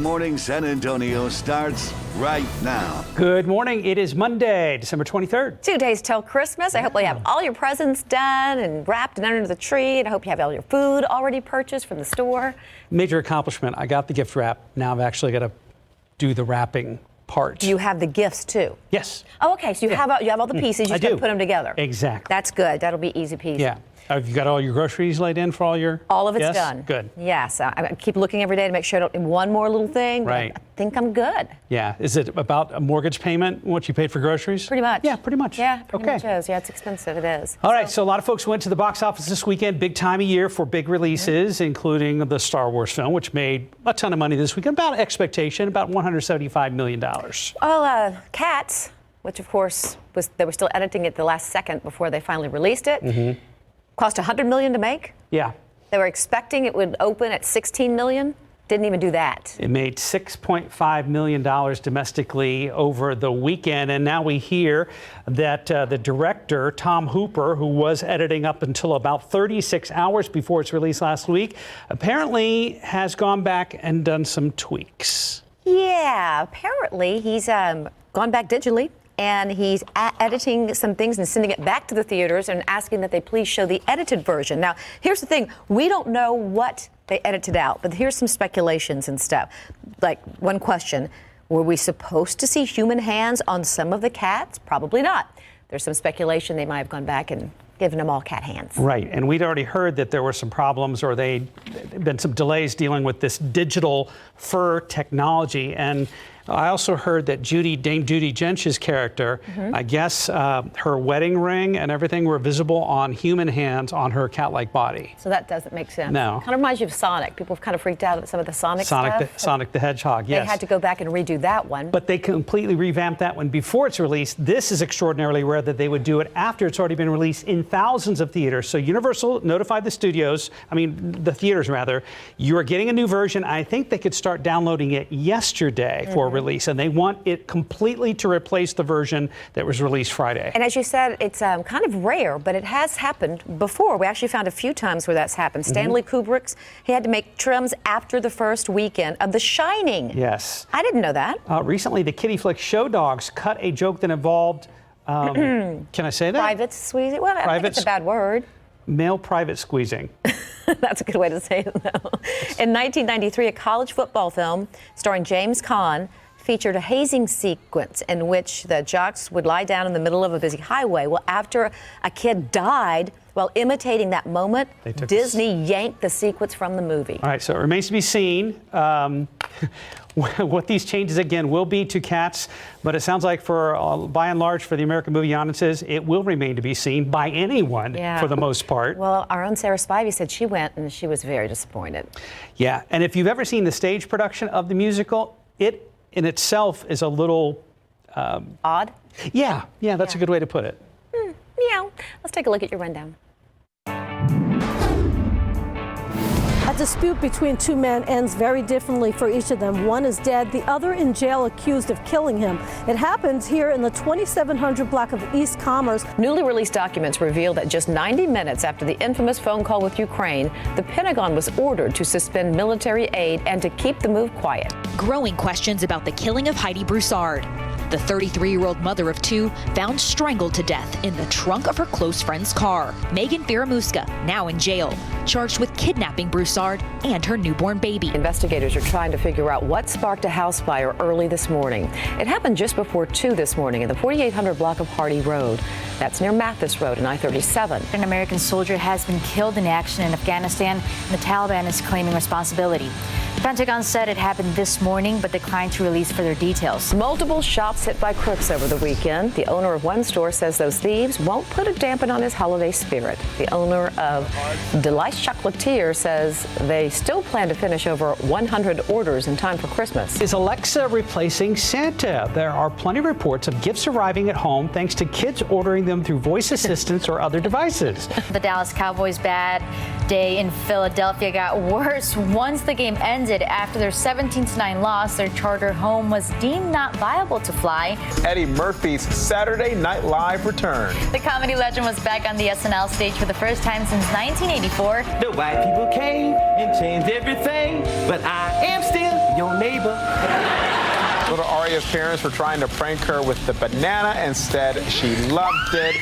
Morning San Antonio starts right now. Good morning. It is Monday, December 23rd. 2 days till Christmas. I hope you have all your presents done and wrapped and under the tree. And I hope you have all your food already purchased from the store. Major accomplishment. I got the gift wrap. Now I've actually got to do the wrapping part. Do you have the gifts too? Yes. Oh, okay. So you have all the pieces. You just got to put them together. Exactly. That's good. That'll be easy peasy. Yeah. Have you got all your groceries laid in for all your? All of it's yes? done. Good. Yes. I keep looking every day to make sure I don't. One more little thing. Right. I think I'm good. Yeah. Is it about a mortgage payment, what you paid for groceries? Pretty much. Yeah, pretty much. Yeah, pretty okay. much is. Yeah, it's expensive. It is. All right. So a lot of folks went to the box office this weekend. Big time of year for big releases, including the Star Wars film, which made a ton of money this weekend. About expectation, about $175 million. Well, Cats, which of course they were still editing it the last second before they finally released it. Cost $100 million to make. Yeah. They were expecting it would open at $16 million. Didn't even do that. It made $6.5 million domestically over the weekend. And now we hear that the director, Tom Hooper, who was editing up until about 36 hours before its release last week, apparently has gone back and done some tweaks. Yeah, apparently he's gone back digitally. And he's editing some things and sending it back to the theaters and asking that they please show the edited version. Now, here's the thing. We don't know what they edited out, but here's some speculations and stuff. Like, one question, were we supposed to see human hands on some of the cats? Probably not. There's some speculation they might have gone back and given them all cat hands. Right, and we'd already heard that there were some problems or they'd been some delays dealing with this digital fur technology. And I also heard that Dame Judi Dench's character, I guess her wedding ring and everything were visible on human hands on her cat-like body. So that doesn't make sense. No. Kind of reminds you of Sonic. People have kind of freaked out at some of the Sonic stuff. Sonic the Hedgehog, yes. They had to go back and redo that one. But they completely revamped that one before it's released. This is extraordinarily rare that they would do it after it's already been released in thousands of theaters. So Universal notified the the theaters rather, you are getting a new version. I think they could start downloading it yesterday for release, and they want it completely to replace the version that was released Friday. And as you said, it's kind of rare, but it has happened before. We actually found a few times where that's happened. Stanley Kubrick's, he had to make trims after the first weekend of The Shining. Yes. I didn't know that. Recently, the kiddie flick Show Dogs cut a joke that involved, can I say that? Private squeezing? Well, I think it's a bad word. Male private squeezing. That's a good way to say it, though. In 1993, a college football film starring James Caan featured a hazing sequence in which the jocks would lie down in the middle of a busy highway. Well, after a kid died while imitating that moment, Disney yanked the sequence from the movie. All right, so it remains to be seen what these changes, again, will be to Cats. But it sounds like by and large, for the American movie audiences, it will remain to be seen by anyone for the most part. Well, our own Sarah Spivey said she went and she was very disappointed. Yeah, and if you've ever seen the stage production of the musical, it in itself is a little odd? Yeah, that's a good way to put it. Yeah. Let's take a look at your rundown. A dispute between two men ends very differently for each of them. One is dead, the other in jail accused of killing him. It happens here in the 2700 block of East Commerce. Newly released documents reveal that just 90 minutes after the infamous phone call with Ukraine, the Pentagon was ordered to suspend military aid and to keep the move quiet. Growing questions about the killing of Heidi Broussard. The 33-year-old mother of two found strangled to death in the trunk of her close friend's car. Megan Faramuska, now in jail, charged with kidnapping Broussard and her newborn baby. Investigators are trying to figure out what sparked a house fire early this morning. It happened just before 2 this morning in the 4800 block of Hardy Road. That's near Mathis Road and I-37. An American soldier has been killed in action in Afghanistan, and the Taliban is claiming responsibility. The Pentagon said it happened this morning, but declined to release further details. Multiple shops hit by crooks over the weekend. The owner of one store says those thieves won't put a dampen on his holiday spirit. The owner of Delice Chocolatier says they still plan to finish over 100 orders in time for Christmas. Is Alexa replacing Santa? There are plenty of reports of gifts arriving at home thanks to kids ordering them through voice assistants or other devices. The Dallas Cowboys' bad day in Philadelphia got worse once the game ended. After their 17-9 loss, their charter home was deemed not viable to fly. Eddie Murphy's Saturday Night Live return. The comedy legend was back on the SNL stage for the first time since 1984. The white people came and changed everything, but I am still your neighbor. Little Aria's parents were trying to prank her with the banana. Instead, she loved it.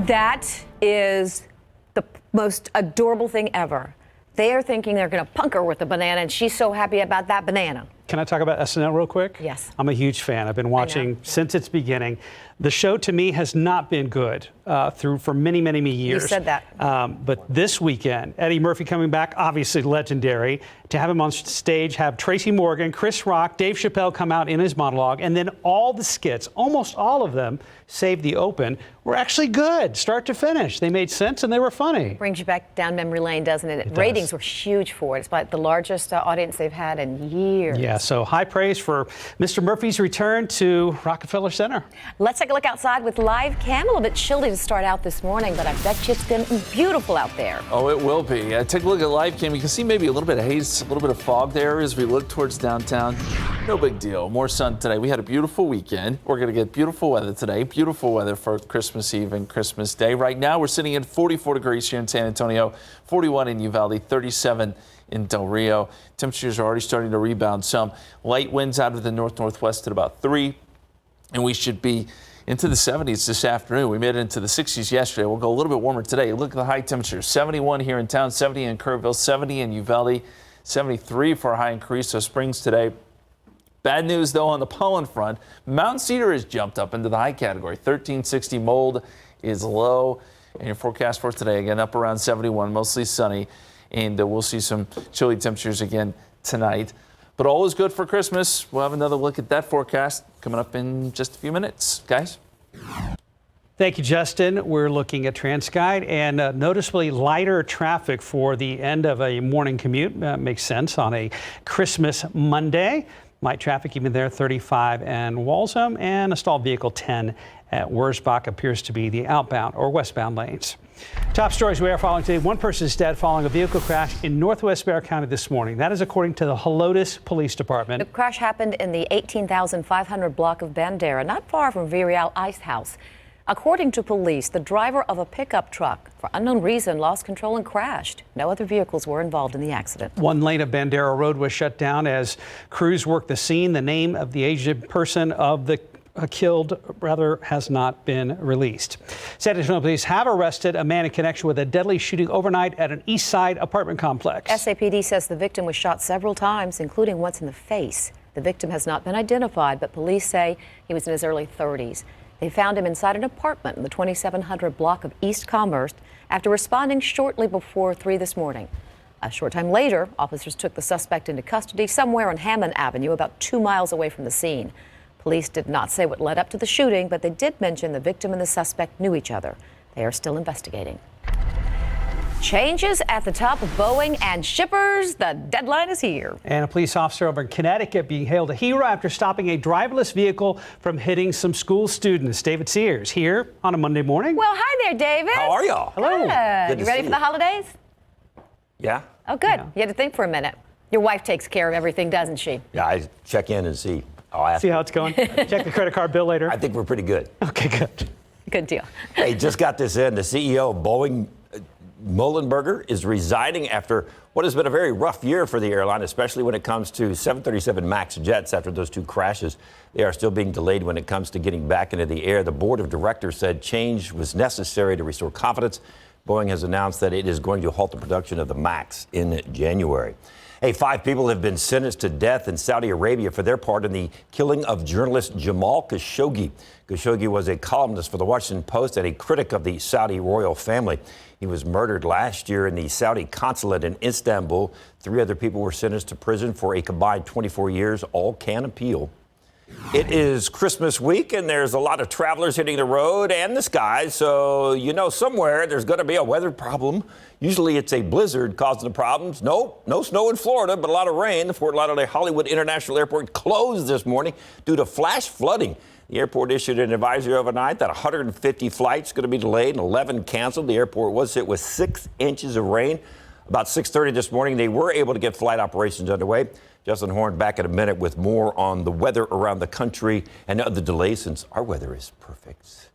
That is the most adorable thing ever. They are thinking they're going to punk her with the banana, and she's so happy about that banana. Can I talk about SNL real quick? Yes. I'm a huge fan. I've been watching since its beginning. The show to me has not been good for many, many years. You said that. But this weekend, Eddie Murphy coming back, obviously legendary. To have him on stage, have Tracy Morgan, Chris Rock, Dave Chappelle come out in his monologue, and then all the skits, almost all of them, save the open, were actually good, start to finish. They made sense and they were funny. Brings you back down memory lane, doesn't it? It Ratings does. were huge for it. It's like the largest audience they've had in years. Yeah, so high praise for Mr. Murphy's return to Rockefeller Center. Let's take a look outside with live cam. A little bit chilly to start out this morning, but I bet you it's going to be beautiful out there. Oh, it will be. Take a look at live cam. You can see maybe a little bit of haze, a little bit of fog there as we look towards downtown. No big deal. More sun today. We had a beautiful weekend. We're going to get beautiful weather today. Beautiful weather for Christmas Eve and Christmas Day. Right now, we're sitting at 44 degrees here in San Antonio, 41 in Uvalde, 37 in Del Rio. Temperatures are already starting to rebound some. Light winds out of the north-northwest at about 3, and we should be into the 70s this afternoon. We made it into the 60s yesterday. We'll go a little bit warmer today. Look at the high temperatures. 71 here in town, 70 in Kerrville, 70 in Uvalde, 73 for our high in Carrizo Springs today. Bad news, though, on the pollen front. Mount Cedar has jumped up into the high category. 1360 mold is low. And your forecast for today, again, up around 71, mostly sunny. And we'll see some chilly temperatures again tonight. But all is good for Christmas. We'll have another look at that forecast coming up in just a few minutes. Guys? Thank you, Justin. We're looking at TransGuide and noticeably lighter traffic for the end of a morning commute. Makes sense on a Christmas Monday. Light traffic even there, 35 and Walsham, and a stalled vehicle 10 at Wurzbach appears to be the outbound or westbound lanes. Top stories we are following today. One person is dead following a vehicle crash in northwest Bexar County this morning. That is according to the Helotes Police Department. The crash happened in the 18,500 block of Bandera, not far from Villarreal Ice House. According to police, the driver of a pickup truck, for unknown reason, lost control and crashed. No other vehicles were involved in the accident. One lane of Bandera Road was shut down as crews worked the scene. The name of the aged person of the killed has not been released. San Antonio police have arrested a man in connection with a deadly shooting overnight at an East Side apartment complex. SAPD says the victim was shot several times, including once in the face. The victim has not been identified, but police say he was in his early 30s. They found him inside an apartment in the 2700 block of East Commerce after responding shortly before 3 this morning. A short time later, officers took the suspect into custody somewhere on Hammond Avenue, about 2 miles away from the scene. Police did not say what led up to the shooting, but they did mention the victim and the suspect knew each other. They are still investigating. Changes at the top of Boeing and shippers. The deadline is here. And a police officer over in Connecticut being hailed a hero after stopping a driverless vehicle from hitting some school students. David Sears here on a Monday morning. Well, hi there, David. How are y'all? Hello. Good. You ready for the holidays? Yeah. Oh, good. Yeah. You had to think for a minute. Your wife takes care of everything, doesn't she? Yeah, I check in and see. I'll ask. See how it's going? Check the credit card bill later. I think we're pretty good. Okay, good. Good deal. Hey, just got this in. The CEO of Boeing, Molenberger, is resigning after what has been a very rough year for the airline, especially when it comes to 737 MAX jets after those two crashes. They are still being delayed when it comes to getting back into the air. The board of directors said change was necessary to restore confidence. Boeing has announced that it is going to halt the production of the MAX in January. Hey, 5 people have been sentenced to death in Saudi Arabia for their part in the killing of journalist Jamal Khashoggi. Khashoggi was a columnist for the Washington Post and a critic of the Saudi royal family. He was murdered last year in the Saudi consulate in Istanbul. 3 other people were sentenced to prison for a combined 24 years. All can appeal. It is Christmas week, and there's a lot of travelers hitting the road and the skies, so you know somewhere there's going to be a weather problem. Usually it's a blizzard causing the problems. No snow in Florida, but a lot of rain. The Fort Lauderdale Hollywood International Airport closed this morning due to flash flooding. The airport issued an advisory overnight that 150 flights going to be delayed and 11 canceled. The airport was hit with 6 inches of rain. About 6:30 this morning, they were able to get flight operations underway. Justin Horn back in a minute with more on the weather around the country and other delays since our weather is perfect.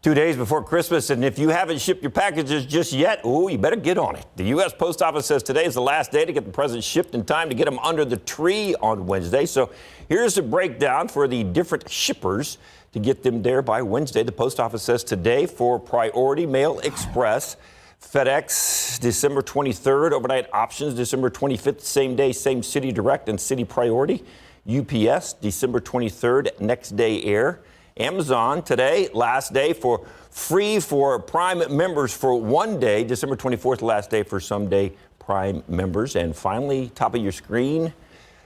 2 days before Christmas, and if you haven't shipped your packages just yet, you better get on it. The U.S. Post Office says today is the last day to get the presents shipped in time to get them under the tree on Wednesday. So here's a breakdown for the different shippers to get them there by Wednesday. The Post Office says today for Priority Mail Express, FedEx, December 23rd, Overnight Options, December 25th, same day, same city direct and city priority. UPS, December 23rd, next day air. Amazon today, last day for free for Prime members for 1 day. December 24th, last day for someday Prime members. And finally, top of your screen,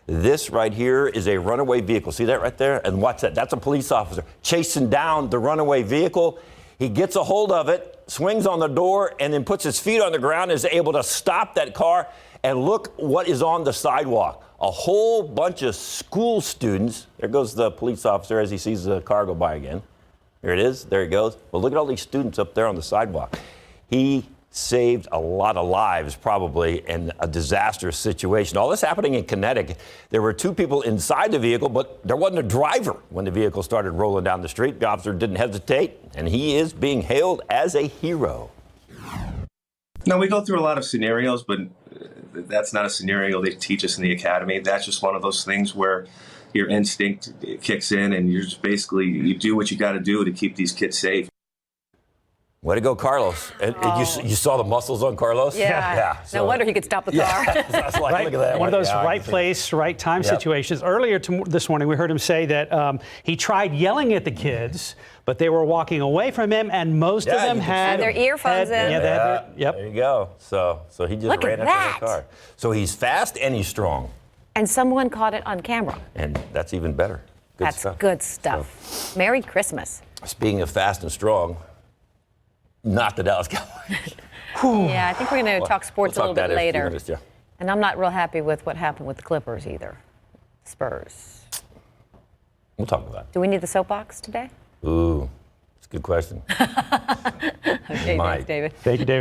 this right here is a runaway vehicle. See that right there? And watch that. That's a police officer chasing down the runaway vehicle. He gets a hold of it, swings on the door, and then puts his feet on the ground, is able to stop that car. And look what is on the sidewalk. A whole bunch of school students. There goes the police officer as he sees the car go by again. There it is. There he goes. Well, look at all these students up there on the sidewalk. He saved a lot of lives, probably, in a disastrous situation. All this happening in Connecticut. There were 2 people inside the vehicle, but there wasn't a driver when the vehicle started rolling down the street. The officer didn't hesitate, and he is being hailed as a hero. No, we go through a lot of scenarios, but that's not a scenario they teach us in the academy. That's just one of those things where your instinct kicks in and you're just basically, you do what you got to do to keep these kids safe. Way to go, Carlos. And you saw the muscles on Carlos? Yeah. So, no wonder he could stop the car. That's like, Right, look at that. one of those Yeah, right place, right time Yep. situations. Earlier this morning, we heard him say that he tried yelling at the kids, but they were walking away from him, and most of Yeah, them you can had see their earphones in. Yeah, they had their, yep. There you go. So he just Look ran at after that. the car. So he's fast and he's strong. And someone caught it on camera. And that's even better. Good That's stuff. good stuff. Merry Christmas. Speaking of fast and strong, not the Dallas Cowboys. Yeah, I think we're going to talk sports We'll a little talk bit that in a few later. minutes, yeah. And I'm not real happy with what happened with the Clippers either. Spurs. We'll talk about it. Do we need the soapbox today? Ooh, it's a good question. Okay, might. thanks, David. Thank you, David.